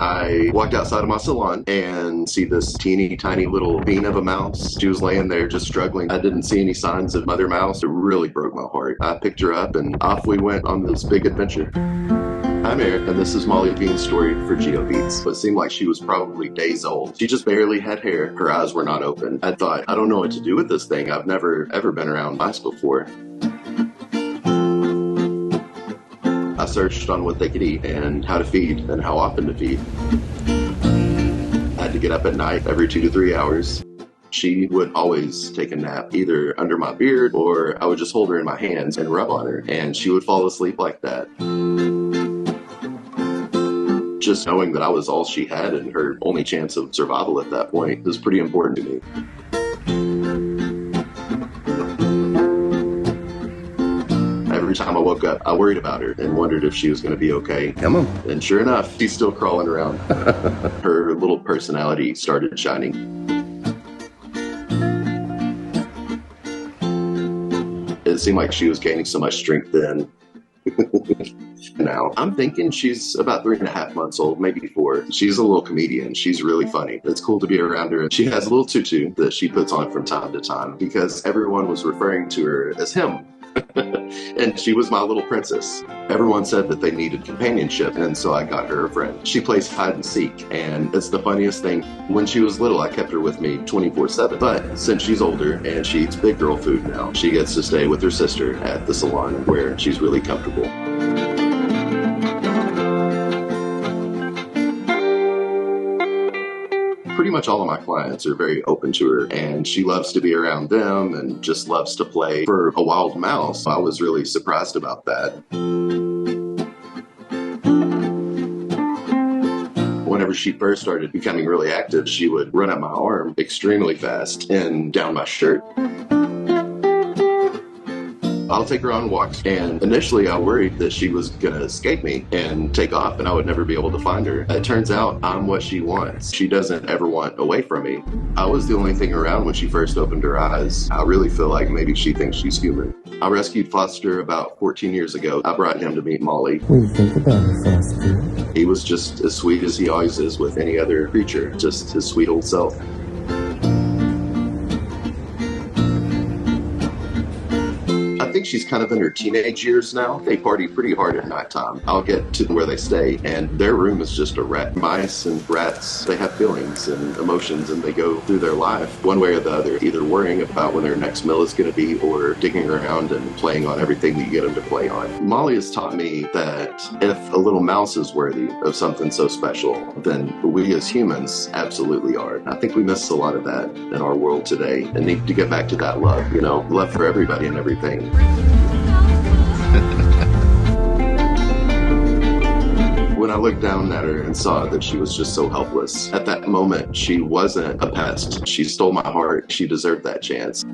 I walked outside of my salon and see this teeny tiny little bean of a mouse. She was laying there just struggling. I didn't see any signs of mother mouse. It really broke my heart. I picked her up and off we went on this big adventure. I'm Eric, and this is Molly Bean's story for GeoBeats. It seemed like she was probably days old. She just barely had hair. Her eyes were not open. I thought, I don't know what to do with this thing. I've never ever been around mice before. I searched on what they could eat and how to feed and how often to feed. I had to get up at night every 2 to 3 hours. She would always take a nap, either under my beard or I would just hold her in my hands and rub on her, and she would fall asleep like that. Just knowing that I was all she had and her only chance of survival at that point was pretty important to me. Every time I woke up, I worried about her and wondered if she was going to be okay. Come on. And sure enough, she's still crawling around. Her little personality started shining. It seemed like she was gaining so much strength then. Now, I'm thinking she's about 3.5 months old, maybe 4. She's a little comedian. She's really funny. It's cool to be around her. She has a little tutu that she puts on from time to time because everyone was referring to her as him. And she was my little princess. Everyone said that they needed companionship, and so I got her a friend. She plays hide and seek, and it's the funniest thing. When she was little, I kept her with me 24/7. But since she's older and she eats big girl food now, she gets to stay with her sister at the salon where she's really comfortable. Pretty much all of my clients are very open to her, and she loves to be around them and just loves to play. For a wild mouse, I was really surprised about that. Whenever she first started becoming really active, she would run up my arm extremely fast and down my shirt. I'll take her on walks, and initially I worried that she was gonna escape me and take off and I would never be able to find her. It turns out I'm what she wants. She doesn't ever want away from me. I was the only thing around when she first opened her eyes. I really feel like maybe she thinks she's human. I rescued Foster about 14 years ago. I brought him to meet Molly. What do you think about her, Foster? He was just as sweet as he always is with any other creature, just his sweet old self. I think she's kind of in her teenage years now. They party pretty hard at nighttime. I'll get to where they stay, and their room is just a wreck. Mice and rats, they have feelings and emotions, and they go through their life one way or the other, either worrying about when their next meal is going to be or digging around and playing on everything that you get them to play on. Molly has taught me that if a little mouse is worthy of something so special, then we as humans absolutely are. I think we miss a lot of that in our world today and need to get back to that love, you know, love for everybody and everything. When I looked down at her and saw that she was just so helpless, at that moment, she wasn't a pest. She stole my heart. She deserved that chance.